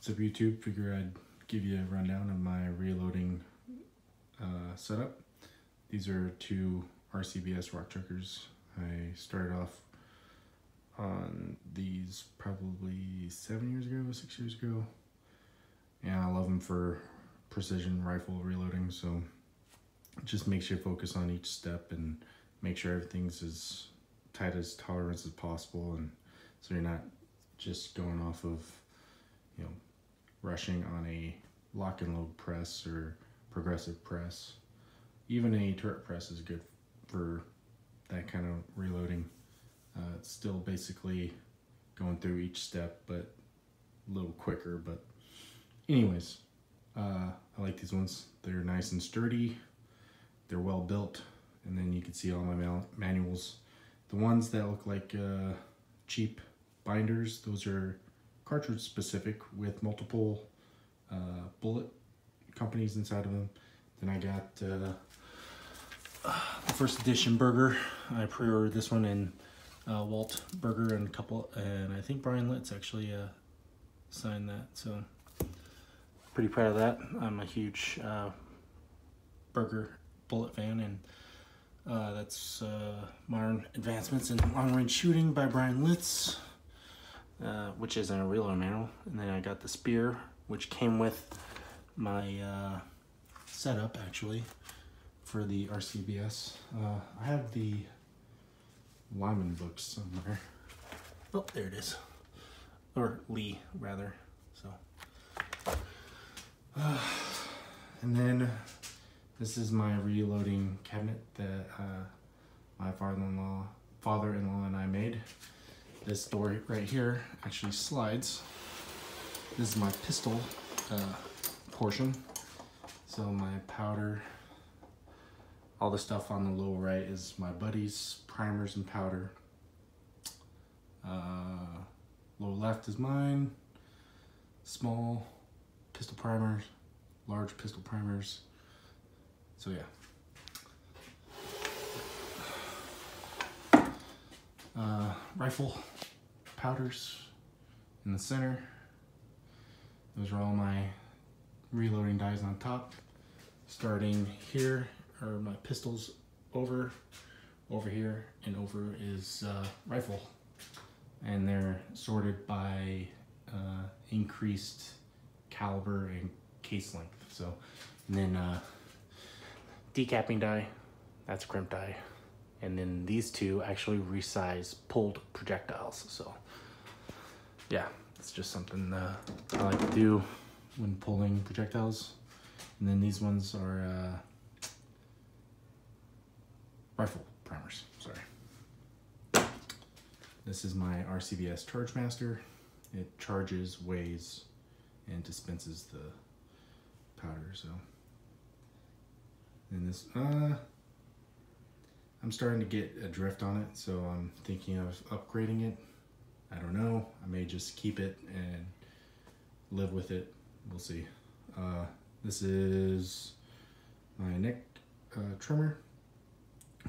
What's up YouTube? Figure I'd give you a rundown of my reloading setup. These are two RCBS rock chuckers. I started off on these probably 7 years ago, 6 years ago. And I love them for precision rifle reloading, so it just makes you focus on each step and make sure everything's as tight as tolerance as possible, and so you're not just going off of, you know, rushing on a lock and load press or progressive press. Even a turret press is good for that kind of reloading. It's still basically going through each step, but a little quicker. But anyways, I like these ones. They're nice and sturdy. They're well built, and then you can see all my manuals. The ones that look like cheap binders, those are cartridge specific with multiple bullet companies inside of them. Then I got the first edition Berger. I pre-ordered this one in Walt Berger and I think Brian Litz actually signed that, so pretty proud of that. I'm a huge Berger bullet fan, and that's Modern Advancements in Long Range Shooting by Brian Litz, which is in a reload manual. And then I got the Spear, which came with my setup actually for the RCBS. I have the Lyman books somewhere. Oh, there it is. Or Lee, rather. So, and then this is my reloading cabinet that my father-in-law and I made. This door right here actually slides. This is my pistol portion. So my powder, all the stuff on the lower right is my buddies, primers and powder. Lower left is mine. Small pistol primers, large pistol primers. So yeah. Rifle powders in the center. Those are all my reloading dies on top. Starting here are my pistols, over here, and over is rifle. And they're sorted by increased caliber and case length. So, and then decapping die, that's a crimp die. And then these two actually resize pulled projectiles. So yeah, it's just something I like to do when pulling projectiles. And then these ones are rifle primers, sorry. This is my RCBS Chargemaster. It charges, weighs, and dispenses the powder. So, and this, I'm starting to get a drift on it, so I'm thinking of upgrading it. I don't know. I may just keep it and live with it. We'll see. This is my neck trimmer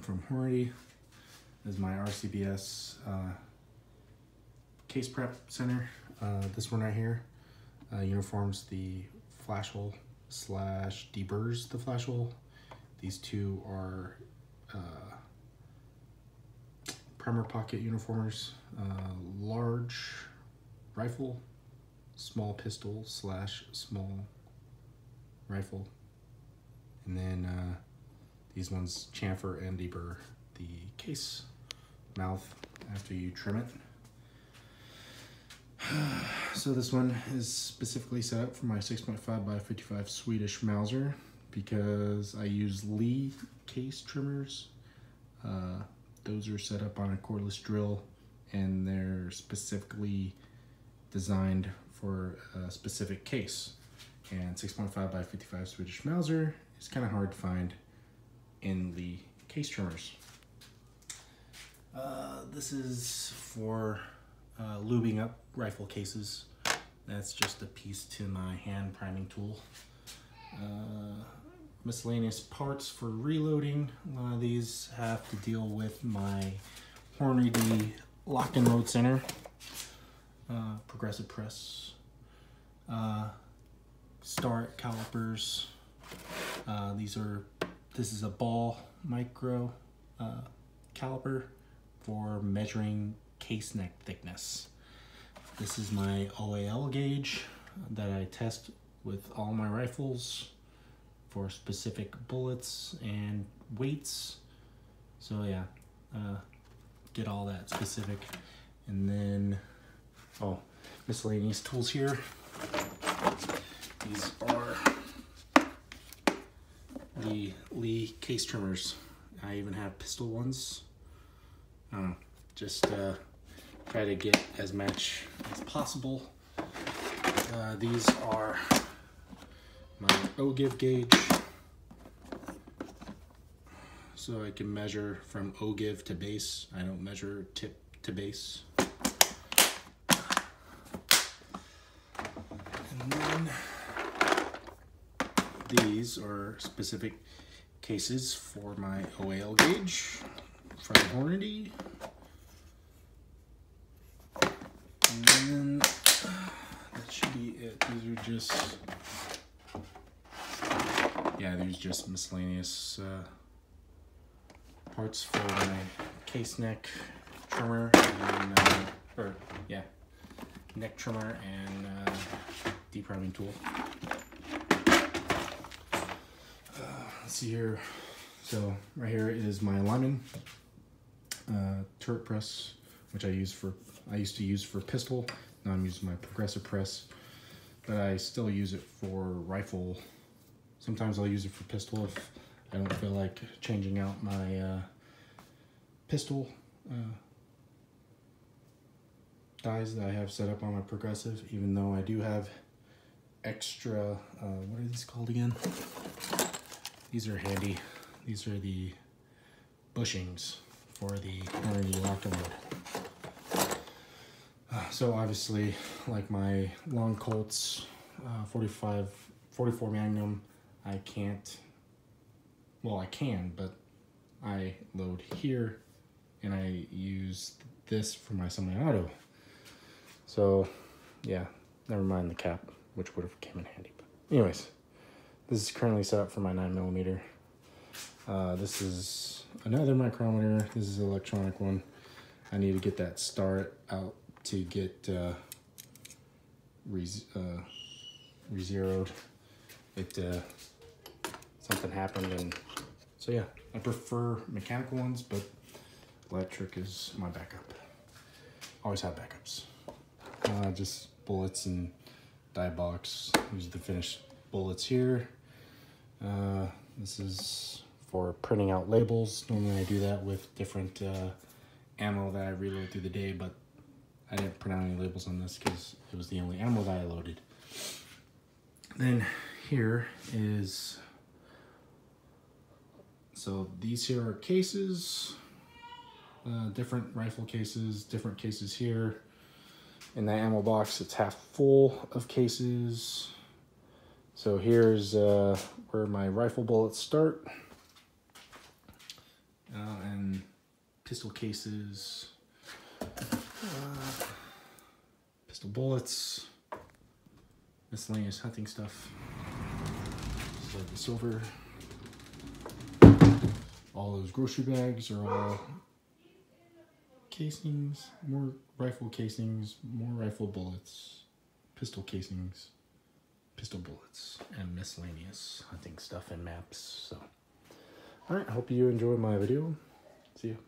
from Hornady. This is my RCBS case prep center. This one right here uniforms the flash hole / deburrs the flash hole. These two are primer pocket uniformers, large rifle, small pistol / small rifle, and then these ones chamfer and deburr the case mouth after you trim it. So this one is specifically set up for my 6.5x55 Swedish Mauser because I use Lee case trimmers. Those are set up on a cordless drill, and they're specifically designed for a specific case. And 6.5x55 Swedish Mauser is kind of hard to find in the case trimmers. This is for lubing up rifle cases. That's just a piece to my hand priming tool. Miscellaneous parts for reloading. A lot of these have to deal with my Hornady lock and load center, progressive press. Start calipers. This is a ball micro caliper for measuring case neck thickness. This is my OAL gauge that I test with all my rifles for specific bullets and weights. So yeah, get all that specific. And then, miscellaneous tools here. These are the Lee case trimmers. I even have pistol ones. Just try to get as much as possible. These are my OGIV gauge, so I can measure from OGIV to base. I don't measure tip to base. And then these are specific cases for my OAL gauge from Hornady. And then that should be it. These are just, these are just miscellaneous parts for my case neck trimmer and, neck trimmer and depriming tool. Let's see here. So right here is my Lyman turret press, which I used to use for pistol. Now I'm using my progressive press, but I still use it for rifle. Sometimes I'll use it for pistol if I don't feel like changing out my pistol dies that I have set up on my progressive, even though I do have extra, what are these called again? These are handy. These are the bushings for the Hornady lock and load. So obviously, like my long Colts 44 Magnum, I can't, well I can, but I load here and I use this for my semi-auto. So yeah, never mind the cap, which would have came in handy. But anyways, this is currently set up for my 9mm. This is another micrometer. This is an electronic one. I need to get that start out to get re-zeroed. Something happened, and so yeah, I prefer mechanical ones, but electric is my backup. Always have backups. Just bullets and die box. Use the finished bullets here. This is for printing out labels. Normally I do that with different ammo that I reload through the day, but I didn't print out any labels on this because it was the only ammo that I loaded. Then here is, so these here are cases, different rifle cases, different cases here. In the ammo box, it's half full of cases. So here's where my rifle bullets start. And pistol cases, pistol bullets, miscellaneous hunting stuff. So the silver. All those grocery bags are all casings, more rifle casings, more rifle bullets, pistol casings, pistol bullets, and miscellaneous hunting stuff and maps. So, all right, hope you enjoyed my video. See you.